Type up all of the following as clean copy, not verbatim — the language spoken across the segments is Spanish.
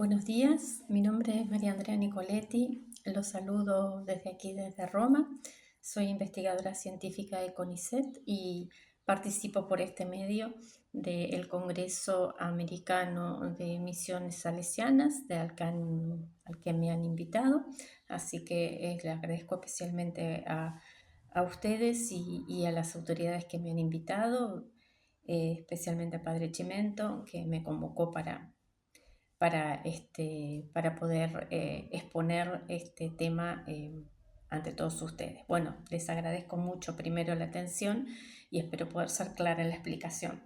Buenos días, mi nombre es María Andrea Nicoletti, los saludo desde aquí, desde Roma. Soy investigadora científica de CONICET y participo por este medio del Congreso Americano de Misiones Salesianas, al que me han invitado. Así que les agradezco especialmente a ustedes y a las autoridades que me han invitado, especialmente a Padre Chimento, que me convocó para poder exponer este tema ante todos ustedes. Bueno, les agradezco mucho primero la atención y espero poder ser clara en la explicación.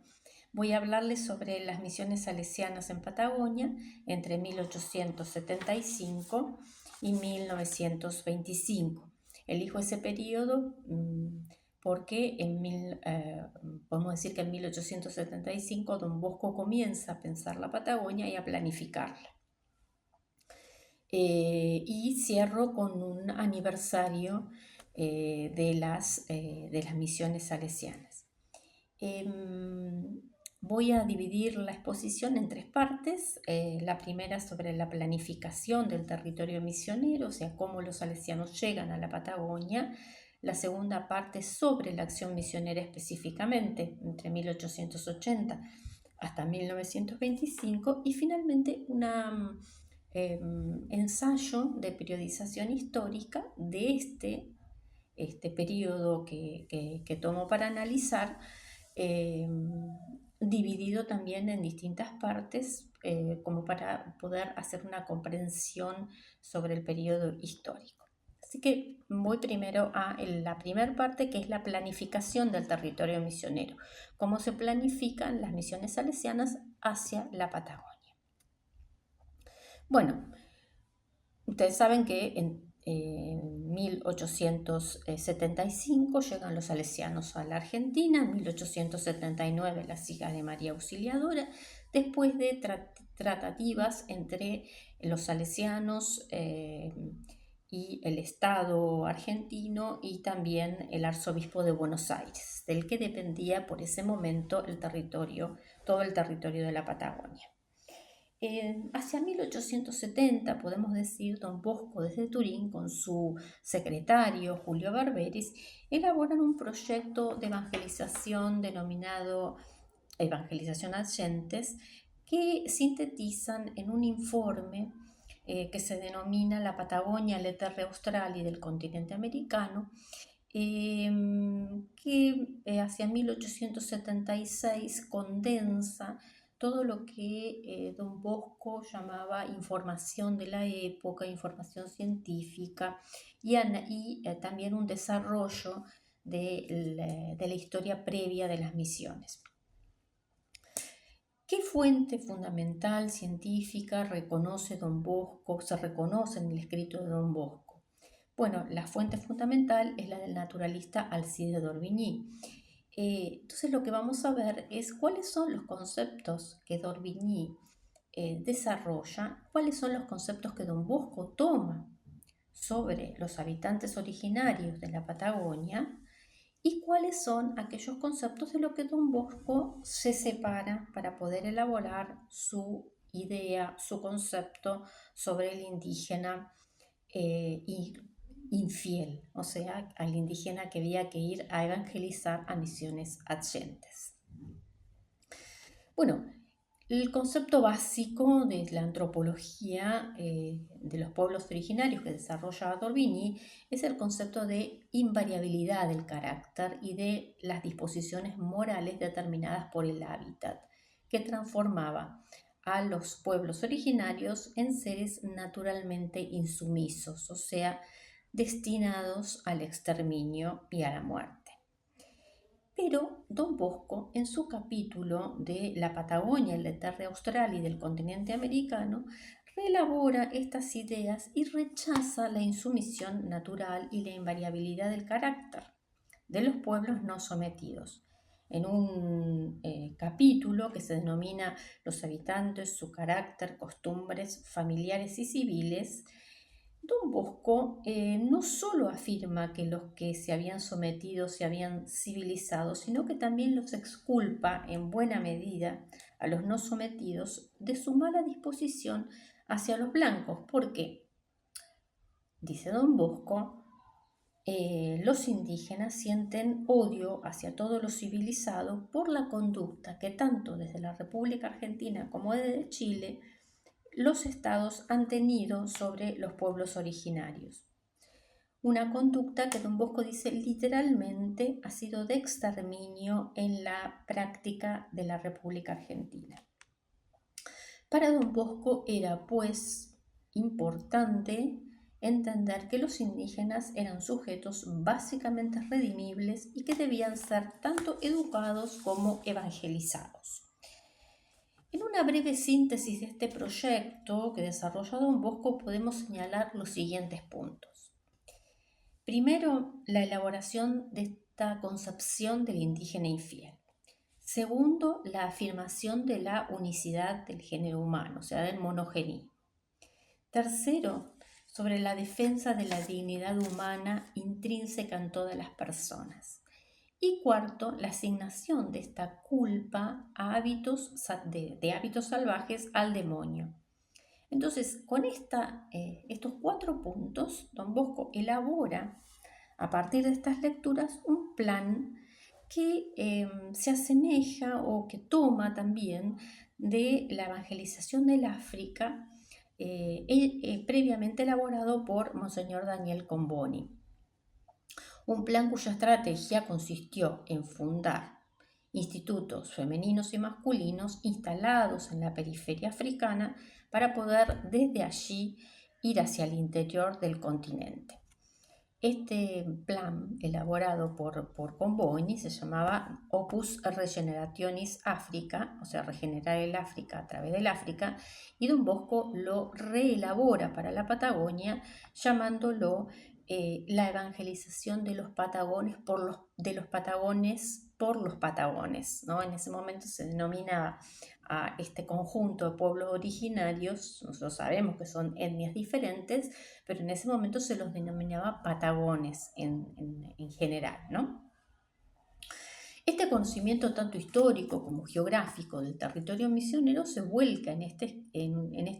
Voy a hablarles sobre las misiones salesianas en Patagonia entre 1875 y 1925. Elijo ese periodo porque podemos decir que en 1875 Don Bosco comienza a pensar la Patagonia y a planificarla. Y cierro con un aniversario de las misiones salesianas. Voy a dividir la exposición en tres partes. La primera sobre la planificación del territorio misionero, o sea, cómo los salesianos llegan a la Patagonia. La segunda parte sobre la acción misionera específicamente, entre 1880 hasta 1925. Y finalmente un ensayo de periodización histórica de este periodo que tomo para analizar, dividido también en distintas partes, como para poder hacer una comprensión sobre el periodo histórico. Así que voy primero a la primera parte, que es la planificación del territorio misionero. Cómo se planifican las misiones salesianas hacia la Patagonia. Bueno, ustedes saben que en 1875 llegan los salesianos a la Argentina, en 1879 las hijas de María Auxiliadora, después de tratativas entre los salesianos y el Estado argentino y también el arzobispo de Buenos Aires, del que dependía por ese momento todo el territorio de la Patagonia. Hacia 1870, podemos decir, Don Bosco desde Turín, con su secretario Julio Barberis, elaboran un proyecto de evangelización denominado Evangelización Adyentes, que sintetizan en un informe que se denomina La Patagonia, la Terra Austral y del continente americano, que hacia 1876 condensa todo lo que Don Bosco llamaba información de la época, información científica y también un desarrollo de la historia previa de las misiones. ¿Qué fuente fundamental científica reconoce Don Bosco, se reconoce en el escrito de Don Bosco? Bueno, la fuente fundamental es la del naturalista Alcide d'Orbigny. Entonces lo que vamos a ver es cuáles son los conceptos que d'Orbigny desarrolla, cuáles son los conceptos que Don Bosco toma sobre los habitantes originarios de la Patagonia y cuáles son aquellos conceptos de lo que Don Bosco se separa para poder elaborar su idea, su concepto sobre el indígena infiel, o sea, al indígena que había que ir a evangelizar a misiones adyentes. Bueno, el concepto básico de la antropología de los pueblos originarios que desarrolla d'Orbigny es el concepto de invariabilidad del carácter y de las disposiciones morales determinadas por el hábitat, que transformaba a los pueblos originarios en seres naturalmente insumisos, o sea, destinados al exterminio y a la muerte. Pero Don Bosco, en su capítulo de la Patagonia, la Terra Austral y del continente americano, reelabora estas ideas y rechaza la insumisión natural y la invariabilidad del carácter de los pueblos no sometidos. En un capítulo que se denomina Los habitantes, su carácter, costumbres familiares y civiles, Don Bosco no solo afirma que los que se habían sometido se habían civilizado, sino que también los exculpa en buena medida a los no sometidos de su mala disposición hacia los blancos. ¿Por qué? Dice Don Bosco, los indígenas sienten odio hacia todo lo civilizado por la conducta que tanto desde la República Argentina como desde Chile los estados han tenido sobre los pueblos originarios. Una conducta que Don Bosco dice literalmente ha sido de exterminio en la práctica de la República Argentina. Para Don Bosco era, pues, importante entender que los indígenas eran sujetos básicamente redimibles y que debían ser tanto educados como evangelizados. En una breve síntesis de este proyecto que desarrolla Don Bosco podemos señalar los siguientes puntos. Primero, la elaboración de esta concepción del indígena infiel. Segundo, la afirmación de la unicidad del género humano, o sea, del monogenismo. Tercero, sobre la defensa de la dignidad humana intrínseca en todas las personas. Y cuarto, la asignación de esta culpa a hábitos salvajes al demonio. Entonces, con estos 4 puntos, Don Bosco elabora, a partir de estas lecturas, un plan que se asemeja o que toma también de la evangelización del África, previamente elaborado por Monseñor Daniel Comboni. Un plan cuya estrategia consistió en fundar institutos femeninos y masculinos instalados en la periferia africana para poder desde allí ir hacia el interior del continente. Este plan, elaborado por Comboni, se llamaba Opus Regenerationis Africa, o sea, regenerar el África a través del África, y Don Bosco lo reelabora para la Patagonia, llamándolo la evangelización de los patagones por los patagones, ¿no? En ese momento se denomina a este conjunto de pueblos originarios, nosotros sabemos que son etnias diferentes, pero en ese momento se los denominaba patagones en general, ¿no? Este conocimiento tanto histórico como geográfico del territorio misionero se vuelca en este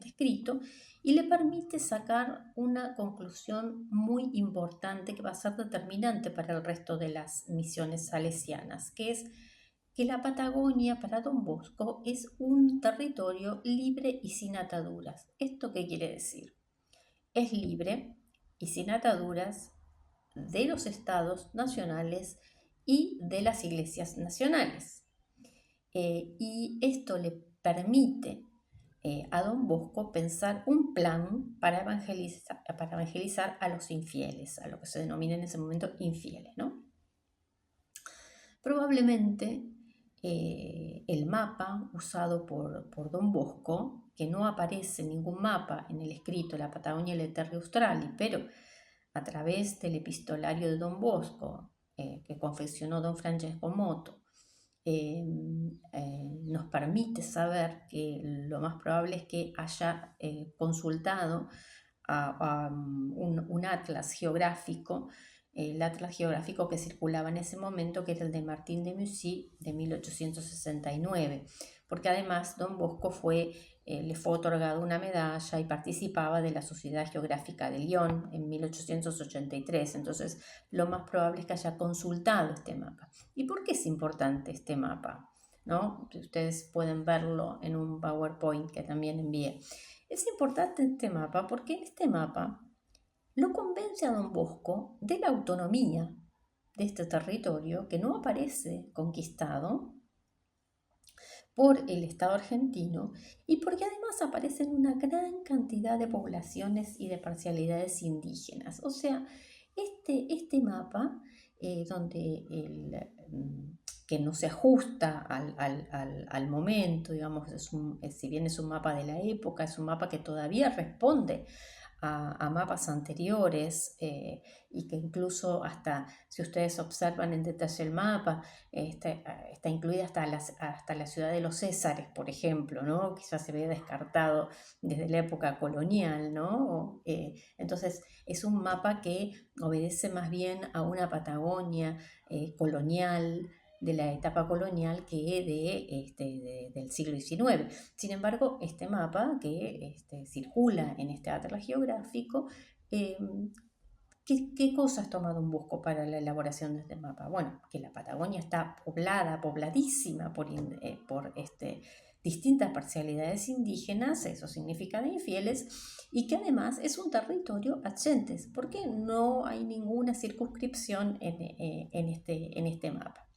escrito y le permite sacar una conclusión muy importante que va a ser determinante para el resto de las misiones salesianas, que es que la Patagonia para Don Bosco es un territorio libre y sin ataduras. ¿Esto qué quiere decir? Es libre y sin ataduras de los estados nacionales y de las iglesias nacionales. Y esto le permite a Don Bosco pensar un plan para evangelizar a los infieles, a lo que se denomina en ese momento infieles, ¿no? Probablemente el mapa usado por Don Bosco, que no aparece en ningún mapa en el escrito La Patagonia y la Terra Australis, pero a través del epistolario de Don Bosco, que confeccionó Don Francesco Moto, nos permite saber que lo más probable es que haya consultado a un atlas geográfico, el atlas geográfico que circulaba en ese momento, que era el de Martín de Mussy de 1869, porque además Don Bosco le fue otorgada una medalla y participaba de la Sociedad Geográfica de Lyon en 1883, entonces lo más probable es que haya consultado este mapa. ¿Y por qué es importante este mapa? ¿No? Ustedes pueden verlo en un PowerPoint que también envié. Es importante este mapa porque en este mapa lo convence a Don Bosco de la autonomía de este territorio que no aparece conquistado por el Estado argentino y porque además aparecen una gran cantidad de poblaciones y de parcialidades indígenas. O sea, este mapa, que no se ajusta al momento, digamos, si bien es un mapa de la época, es un mapa que todavía responde a mapas anteriores y que incluso hasta, si ustedes observan en detalle el mapa, está incluida hasta la ciudad de los Césares, por ejemplo, ¿no? Que ya se había descartado desde la época colonial, ¿no? Entonces es un mapa que obedece más bien a una Patagonia colonial, de la etapa colonial que del siglo XIX. Sin embargo, este mapa que circula en este atlas geográfico, eh, ¿qué cosas toma Don Bosco para la elaboración de este mapa? Bueno, que la Patagonia está pobladísima por distintas parcialidades indígenas, eso significa de infieles, y que además es un territorio adyentes, porque no hay ninguna circunscripción en este mapa.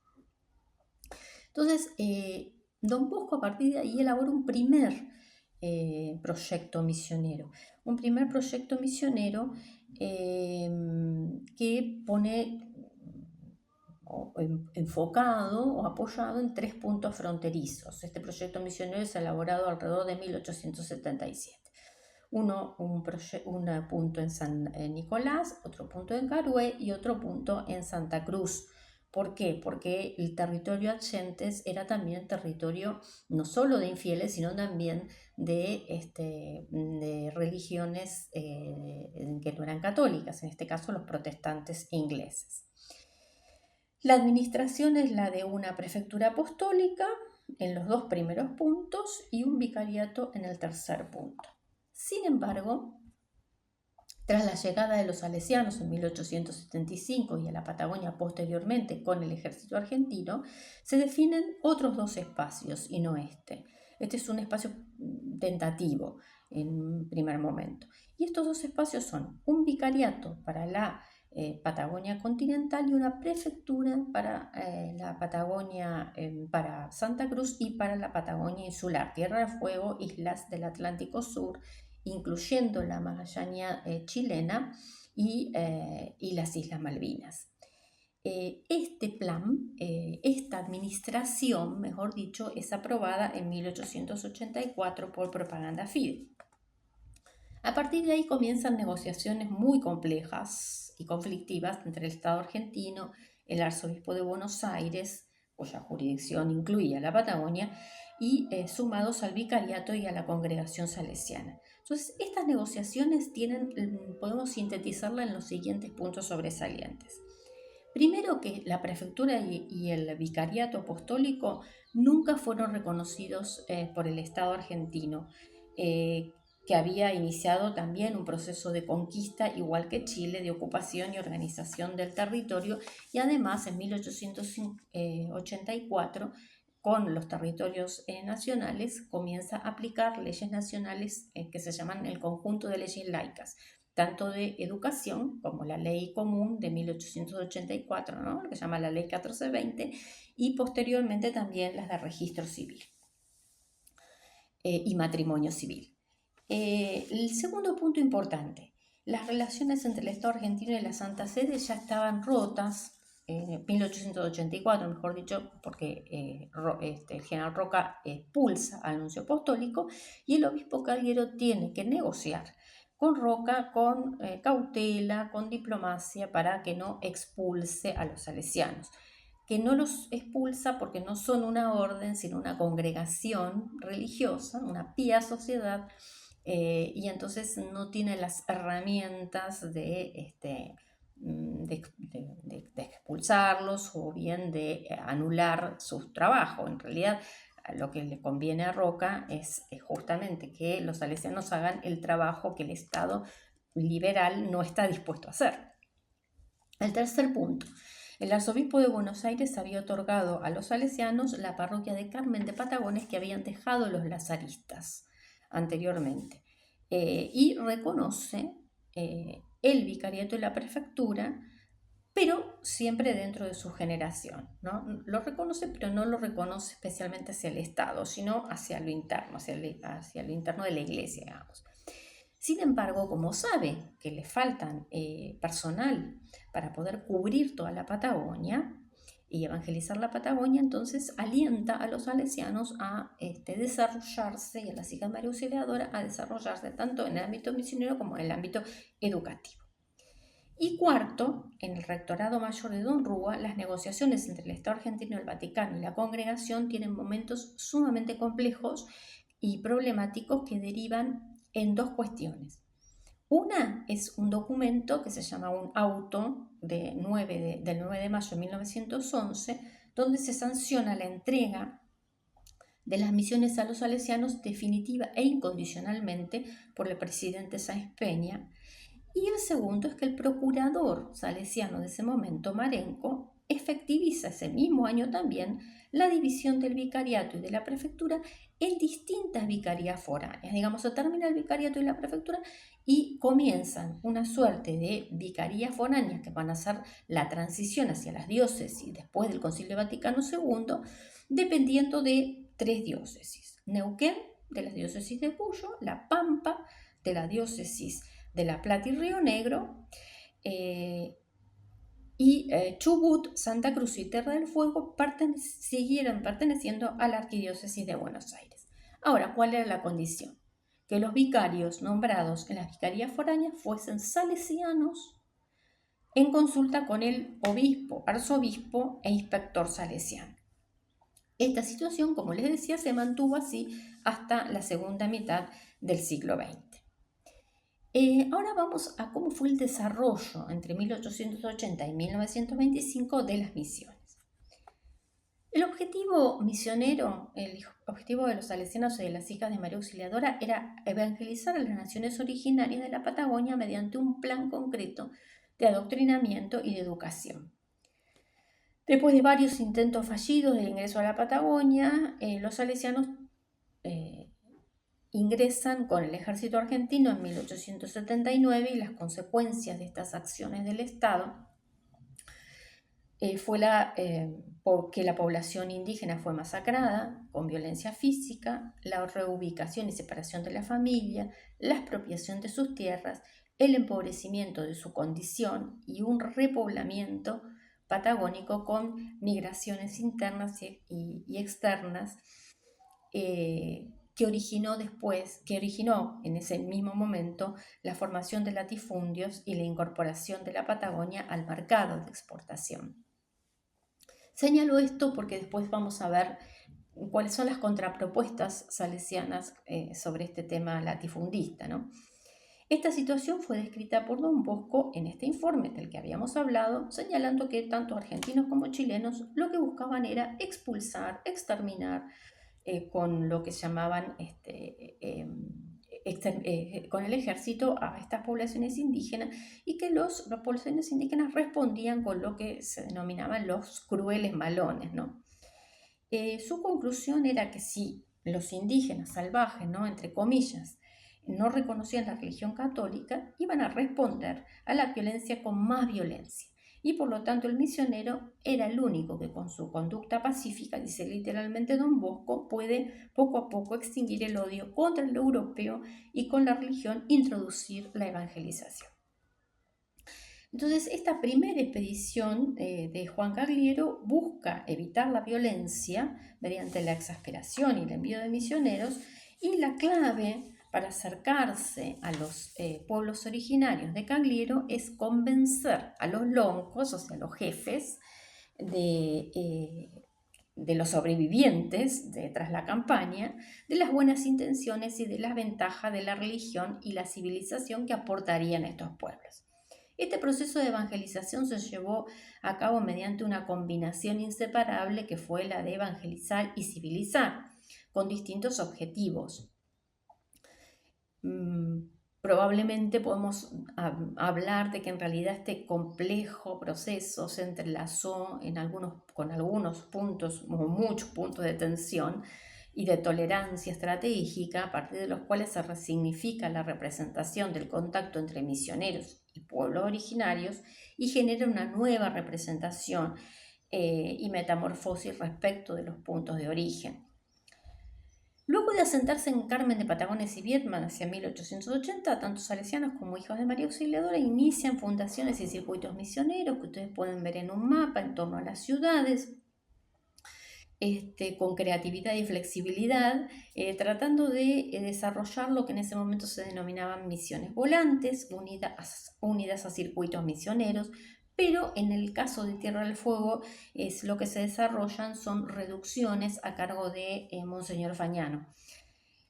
Entonces, Don Bosco a partir de ahí elabora un primer proyecto misionero. Un primer proyecto misionero que pone enfocado o apoyado en 3 puntos fronterizos. Este proyecto misionero es elaborado alrededor de 1877. Un punto en San Nicolás, otro punto en Carué y otro punto en Santa Cruz. ¿Por qué? Porque el territorio adyentes era también territorio no solo de infieles, sino también de religiones que no eran católicas, en este caso los protestantes ingleses. La administración es la de una prefectura apostólica en los 2 primeros puntos y un vicariato en el tercer punto. Sin embargo, tras la llegada de los salesianos en 1875 y a la Patagonia posteriormente con el ejército argentino, se definen otros 2 espacios y no este. Este es un espacio tentativo en un primer momento. Y estos 2 espacios son un vicariato para la Patagonia continental y una prefectura para la Patagonia, para Santa Cruz y para la Patagonia insular, Tierra del Fuego, islas del Atlántico Sur, incluyendo la Magallanes chilena y las Islas Malvinas. Este plan, esta administración, mejor dicho, es aprobada en 1884 por Propaganda Fide. A partir de ahí comienzan negociaciones muy complejas y conflictivas entre el Estado argentino, el Arzobispo de Buenos Aires, cuya jurisdicción incluía la Patagonia, y sumados al vicariato y a la congregación salesiana. Entonces, estas negociaciones podemos sintetizarlas en los siguientes puntos sobresalientes. Primero, que la prefectura y el vicariato apostólico nunca fueron reconocidos por el Estado argentino, que había iniciado también un proceso de conquista, igual que Chile, de ocupación y organización del territorio, y además en 1884, con los territorios nacionales, comienza a aplicar leyes nacionales que se llaman el conjunto de leyes laicas, tanto de educación como la ley común de 1884, ¿no? Lo que se llama la ley 1420, y posteriormente también las de registro civil y matrimonio civil. El segundo punto importante, las relaciones entre el Estado argentino y la Santa Sede ya estaban rotas en 1884, mejor dicho, porque el general Roca expulsa al nuncio apostólico y el obispo Calguero tiene que negociar con Roca con cautela, con diplomacia, para que no expulse a los salesianos, que no los expulsa porque no son una orden, sino una congregación religiosa, una pía sociedad, y entonces no tiene las herramientas de expulsarlos o bien de anular su trabajo. En realidad, lo que le conviene a Roca es justamente que los salesianos hagan el trabajo que el Estado liberal no está dispuesto a hacer. El tercer punto. El arzobispo de Buenos Aires había otorgado a los salesianos la parroquia de Carmen de Patagones que habían dejado los lazaristas anteriormente, y reconoce el vicariato y la prefectura, pero siempre dentro de su generación, ¿no? Lo reconoce, pero no lo reconoce especialmente hacia el Estado, sino hacia lo interno, hacia lo interno de la Iglesia, digamos. Sin embargo, como sabe que le faltan personal para poder cubrir toda la Patagonia y evangelizar la Patagonia, entonces alienta a los salesianos a desarrollarse, y a las hijas María Auxiliadora a desarrollarse tanto en el ámbito misionero como en el ámbito educativo. Y cuarto, en el Rectorado Mayor de Don Rúa, las negociaciones entre el Estado argentino, el Vaticano y la congregación tienen momentos sumamente complejos y problemáticos que derivan en 2 cuestiones. Una es un documento que se llama un auto del 9 de mayo de 1911, donde se sanciona la entrega de las misiones a los salesianos definitiva e incondicionalmente por el presidente Sáenz Peña. Y el segundo es que el procurador salesiano de ese momento, Marenco, efectiviza ese mismo año también la división del vicariato y de la prefectura en distintas vicarías foráneas. Digamos, se termina el vicariato y la prefectura y comienzan una suerte de vicarías foráneas que van a hacer la transición hacia las diócesis después del Concilio Vaticano II, dependiendo de 3 diócesis: Neuquén, de la diócesis de Cuyo; La Pampa, de la diócesis de La Plata y Río Negro, y Chubut, Santa Cruz y Tierra del Fuego siguieron perteneciendo a la Arquidiócesis de Buenos Aires. Ahora, ¿cuál era la condición? Que los vicarios nombrados en las vicarías foráneas fuesen salesianos en consulta con el obispo, arzobispo e inspector salesiano. Esta situación, como les decía, se mantuvo así hasta la segunda mitad del siglo XX. Ahora vamos a cómo fue el desarrollo entre 1880 y 1925 de las misiones. El objetivo misionero, el objetivo de los salesianos y de las hijas de María Auxiliadora era evangelizar a las naciones originarias de la Patagonia mediante un plan concreto de adoctrinamiento y de educación. Después de varios intentos fallidos del ingreso a la Patagonia, los salesianos ingresan con el ejército argentino en 1879 y las consecuencias de estas acciones del Estado fue que la población indígena fue masacrada con violencia física, la reubicación y separación de la familia, la expropiación de sus tierras, el empobrecimiento de su condición y un repoblamiento patagónico con migraciones internas y externas que originó en ese mismo momento la formación de latifundios y la incorporación de la Patagonia al mercado de exportación. Señalo esto porque después vamos a ver cuáles son las contrapropuestas salesianas sobre este tema latifundista, ¿no? Esta situación fue descrita por Don Bosco en este informe del que habíamos hablado, señalando que tanto argentinos como chilenos lo que buscaban era expulsar, exterminar, con lo que llamaban con el ejército a estas poblaciones indígenas, y que las poblaciones indígenas respondían con lo que se denominaban los crueles malones, ¿no? Su conclusión era que si los indígenas salvajes, ¿no?, entre comillas, no reconocían la religión católica, iban a responder a la violencia con más violencia. Y por lo tanto el misionero era el único que con su conducta pacífica, dice literalmente Don Bosco, puede poco a poco extinguir el odio contra el europeo y con la religión introducir la evangelización. Entonces, esta primera expedición de Juan Carliero busca evitar la violencia mediante la exasperación y el envío de misioneros, y la clave para acercarse a los pueblos originarios de Cagliero es convencer a los loncos, o sea, los jefes de los sobrevivientes tras la campaña, de las buenas intenciones y de las ventajas de la religión y la civilización que aportarían estos pueblos. Este proceso de evangelización se llevó a cabo mediante una combinación inseparable que fue la de evangelizar y civilizar, con distintos objetivos. Probablemente podemos hablar de que en realidad este complejo proceso se entrelazó con algunos puntos, o muchos puntos de tensión y de tolerancia estratégica, a partir de los cuales se resignifica la representación del contacto entre misioneros y pueblos originarios y genera una nueva representación y metamorfosis respecto de los puntos de origen. Luego de asentarse en Carmen de Patagones y Viedma hacia 1880, tanto salesianos como hijos de María Auxiliadora inician fundaciones y circuitos misioneros que ustedes pueden ver en un mapa en torno a las ciudades, con creatividad y flexibilidad, tratando de desarrollar lo que en ese momento se denominaban misiones volantes, unidas a circuitos misioneros. Pero en el caso de Tierra del Fuego, lo que se desarrollan son reducciones a cargo de Monseñor Fagnano.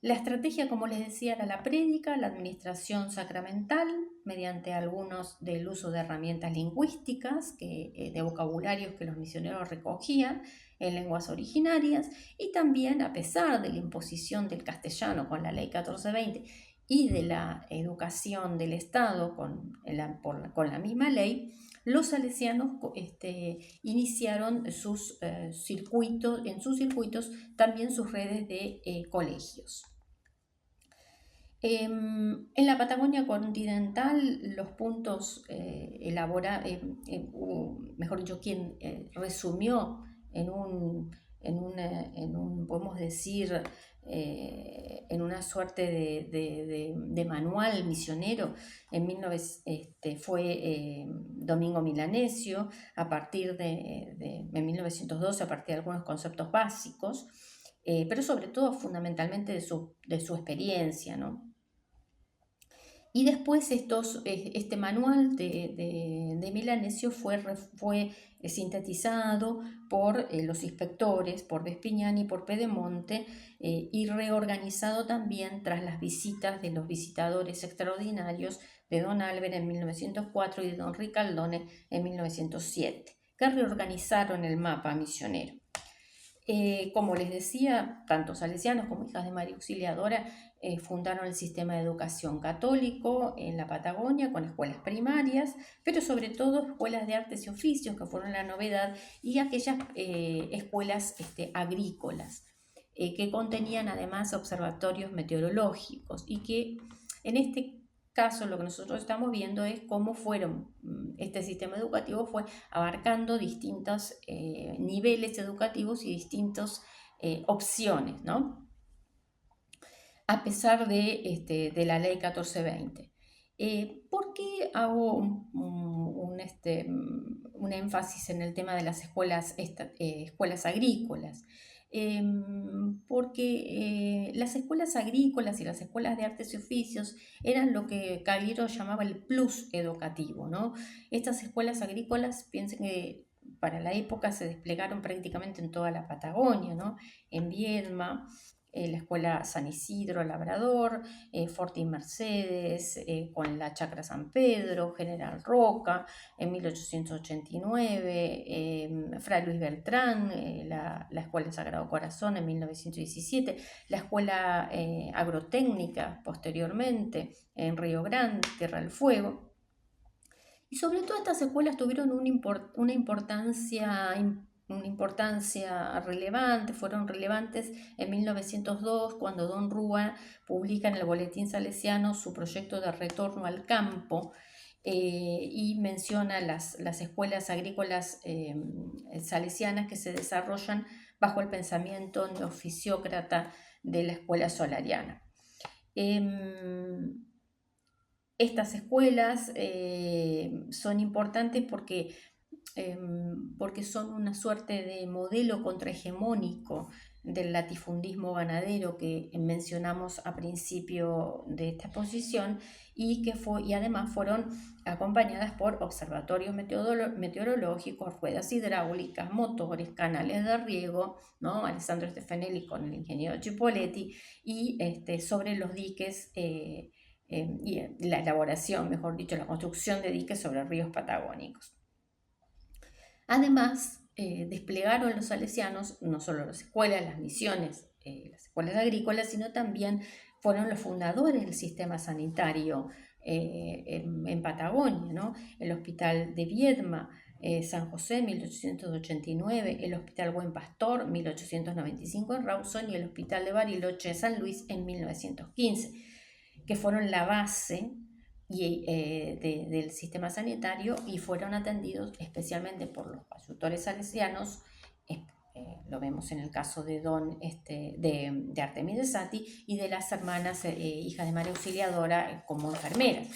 La estrategia, como les decía, era la prédica, la administración sacramental, mediante algunos del uso de herramientas lingüísticas, de vocabularios que los misioneros recogían en lenguas originarias, y también, a pesar de la imposición del castellano con la ley 1420 y de la educación del Estado con la misma ley, los salesianos iniciaron en sus circuitos también sus redes de colegios. En la Patagonia continental, los puntos mejor dicho, quien resumió podemos decir, en una suerte de manual misionero fue Domingo Milanesio, en 1912, a partir de algunos conceptos básicos, pero sobre todo fundamentalmente de su experiencia, ¿no? Y después este manual de Milanesio fue sintetizado por los inspectores, por Vespignani y por Pedemonte, y reorganizado también tras las visitas de los visitadores extraordinarios de don Álvaro en 1904 y de don Ricaldone en 1907, que reorganizaron el mapa misionero. Como les decía, tanto salesianos como hijas de María Auxiliadora fundaron el sistema de educación católico en la Patagonia con escuelas primarias, pero sobre todo escuelas de artes y oficios, que fueron la novedad, y aquellas escuelas agrícolas, que contenían además observatorios meteorológicos, y que en este caso lo que nosotros estamos viendo es cómo este sistema educativo fue abarcando distintos niveles educativos y distintas opciones, ¿no? A pesar de la ley 1420. ¿Por qué hago un énfasis en el tema de las escuelas agrícolas? Porque las escuelas agrícolas y las escuelas de artes y oficios eran lo que Caliro llamaba el plus educativo, ¿no? Estas escuelas agrícolas, piensen que para la época se desplegaron prácticamente en toda la Patagonia, ¿no? En Viedma, la Escuela San Isidro Labrador, Fortín Mercedes, con la Chacra San Pedro, General Roca, en 1889, Fray Luis Beltrán, la Escuela Sagrado Corazón en 1917, la Escuela Agrotécnica posteriormente en Río Grande, Tierra del Fuego. Y sobre todo estas escuelas tuvieron una importancia relevante, fueron relevantes en 1902, cuando don Rúa publica en el Boletín Salesiano su proyecto de retorno al campo, y menciona las escuelas agrícolas salesianas que se desarrollan bajo el pensamiento neoficiócrata de la escuela solariana. Estas escuelas son importantes porque son una suerte de modelo contrahegemónico del latifundismo ganadero que mencionamos a principio de esta exposición, y además fueron acompañadas por observatorios meteorológicos, ruedas hidráulicas, motores, canales de riego, ¿no? Alessandro Stefanelli con el ingeniero Cipoletti, y sobre los diques, y la elaboración, mejor dicho, la construcción de diques sobre ríos patagónicos. Además, desplegaron los salesianos no solo las escuelas, las misiones, las escuelas agrícolas, sino también fueron los fundadores del sistema sanitario en Patagonia, ¿no? El Hospital de Viedma, San José, 1889, el Hospital Buen Pastor, 1895 en Rawson, y el Hospital de Bariloche, San Luis, en 1915, que fueron la base del sistema sanitario, y fueron atendidos especialmente por los consultores salesianos. Lo vemos en el caso de de Artemide Sati y de las hermanas hijas de María Auxiliadora como enfermeras.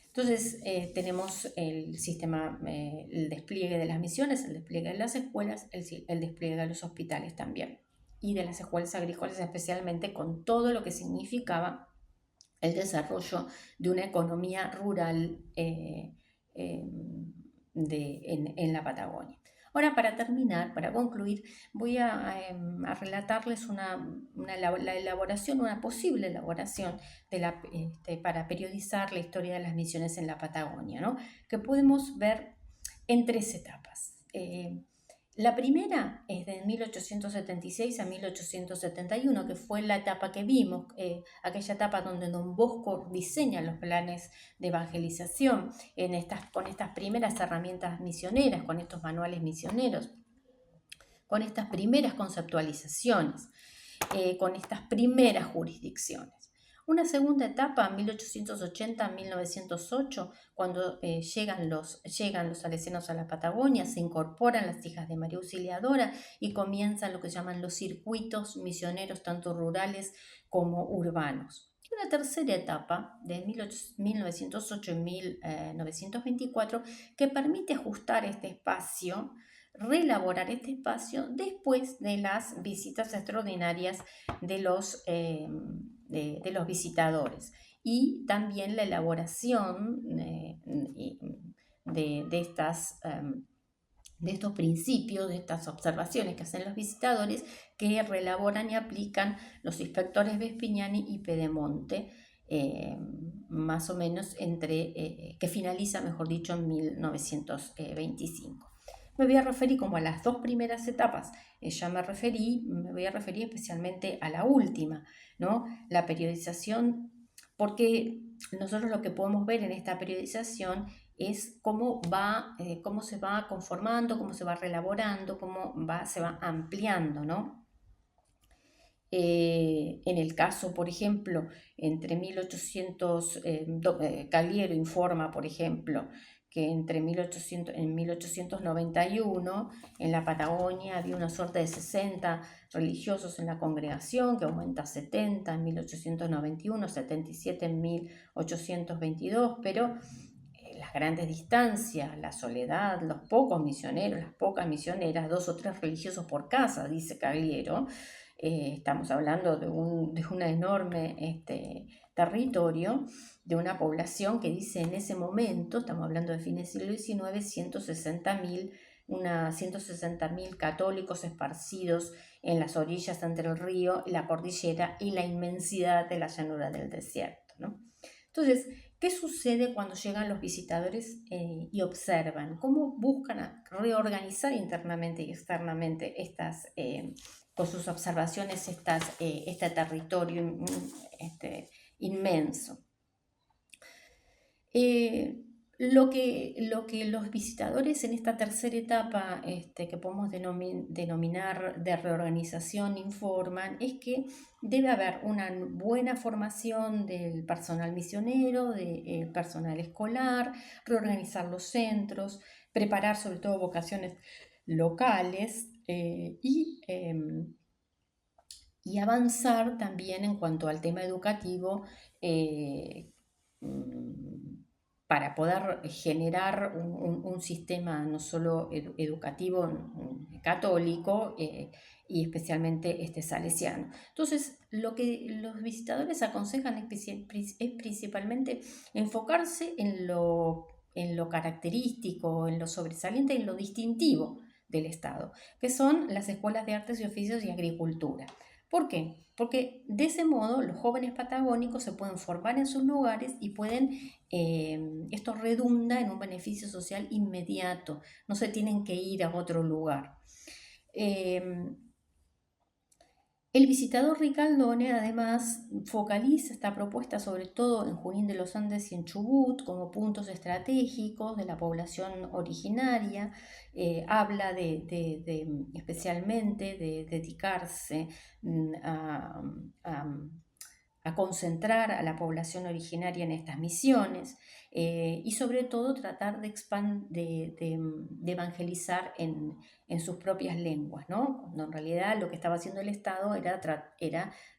Entonces tenemos el sistema, el despliegue de las misiones, el despliegue de las escuelas, el despliegue de los hospitales también, y de las escuelas agrícolas, especialmente con todo lo que significaba el desarrollo de una economía rural en la Patagonia. Ahora, para terminar, para concluir, voy a relatarles la elaboración, una posible elaboración para periodizar la historia de las misiones en la Patagonia, ¿no? Que podemos ver en tres etapas. La primera es de 1876 a 1871, que fue la etapa que vimos, aquella etapa donde Don Bosco diseña los planes de evangelización con estas primeras herramientas misioneras, con estos manuales misioneros, con estas primeras conceptualizaciones, con estas primeras jurisdicciones. Una segunda etapa, 1880-1908, cuando llegan los salesianos a la Patagonia, se incorporan las hijas de María Auxiliadora y comienzan lo que llaman los circuitos misioneros, tanto rurales como urbanos. Y una tercera etapa, de 1908 y 1924, que permite ajustar este espacio, reelaborar este espacio después de las visitas extraordinarias de los visitadores y también la elaboración de estos principios, de estas observaciones que hacen los visitadores, que reelaboran y aplican los inspectores Vespignani y Pedemonte, más o menos que finaliza, mejor dicho, en 1925. Me voy a referir como a las dos primeras etapas, me voy a referir especialmente a la última, ¿no? La periodización, porque nosotros lo que podemos ver en esta periodización es cómo se va conformando, cómo se va reelaborando, se va ampliando, ¿no? En el caso, por ejemplo, entre 1800, Cagliero informa, por ejemplo, que en 1891 en la Patagonia había una suerte de 60 religiosos en la congregación, que aumenta a 70 en 1891, 77 en 1822, pero las grandes distancias, la soledad, los pocos misioneros, las pocas misioneras, 2 o 3 religiosos por casa, dice Cagliero. Estamos hablando de un enorme territorio, de una población que dice en ese momento, estamos hablando de fines del siglo XIX, 160.000 católicos esparcidos en las orillas entre el río, la cordillera y la inmensidad de la llanura del desierto, ¿no? Entonces, ¿qué sucede cuando llegan los visitadores y observan? ¿Cómo buscan reorganizar internamente y externamente con sus observaciones este territorio inmenso? Lo que los visitadores en esta tercera etapa, que podemos denominar de reorganización, informan, es que debe haber una buena formación del personal misionero, del personal escolar, reorganizar los centros, preparar sobre todo vocaciones locales y avanzar también en cuanto al tema educativo, para poder generar un sistema no solo educativo católico y especialmente salesiano. Entonces, lo que los visitadores aconsejan es principalmente enfocarse en lo característico, en lo sobresaliente, en lo distintivo del Estado, que son las escuelas de artes y oficios y agricultura. ¿Por qué? Porque de ese modo los jóvenes patagónicos se pueden formar en sus lugares y esto redunda en un beneficio social inmediato, no se tienen que ir a otro lugar. El visitador Ricaldone además focaliza esta propuesta sobre todo en Junín de los Andes y en Chubut como puntos estratégicos de la población originaria. Habla especialmente de dedicarse a concentrar a la población originaria en estas misiones y sobre todo tratar de evangelizar en sus propias lenguas, ¿no? Cuando en realidad lo que estaba haciendo el Estado era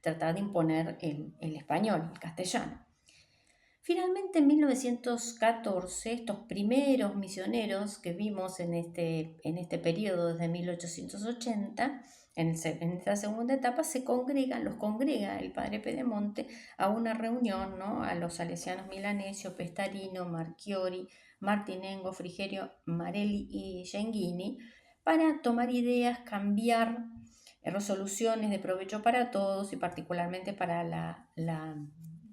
tratar de imponer el español, el castellano. Finalmente, en 1914, estos primeros misioneros que vimos en este periodo desde 1880, en esta segunda etapa, los congrega el padre Pedemonte a una reunión, ¿no? A los salesianos Milanesio, Pestarino, Marchiori, Martinengo, Frigerio, Marelli y Genghini, para tomar ideas, cambiar resoluciones de provecho para todos y particularmente para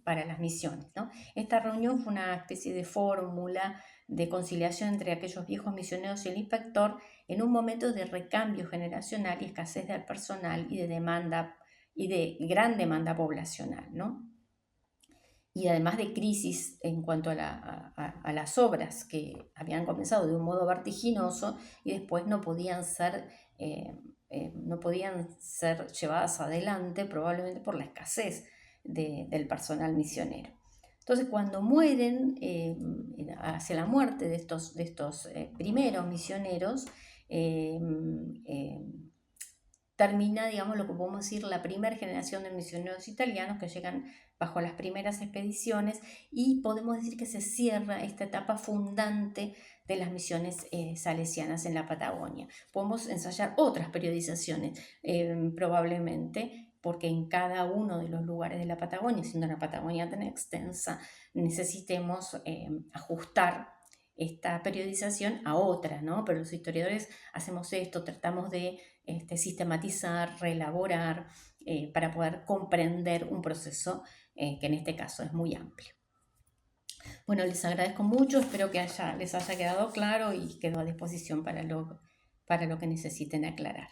para las misiones, ¿no? Esta reunión fue una especie de fórmula de conciliación entre aquellos viejos misioneros y el inspector en un momento de recambio generacional y escasez del personal y de demanda y de gran demanda poblacional, ¿no? Y además de crisis en cuanto a las obras que habían comenzado de un modo vertiginoso y después eh, no podían ser llevadas adelante probablemente por la escasez del personal misionero. Entonces, cuando mueren, hacia la muerte de estos primeros misioneros, eh, eh, termina, digamos, lo que podemos decir, la primera generación de misioneros italianos que llegan bajo las primeras expediciones y podemos decir que se cierra esta etapa fundante de las misiones salesianas en la Patagonia. Podemos ensayar otras periodizaciones, probablemente, porque en cada uno de los lugares de la Patagonia, siendo una Patagonia tan extensa, necesitemos ajustar esta periodización a otra, ¿no? Pero los historiadores hacemos esto, tratamos de sistematizar, reelaborar, para poder comprender un proceso que en este caso es muy amplio. Bueno, les agradezco mucho, espero que les haya quedado claro y quedo a disposición para lo que necesiten aclarar.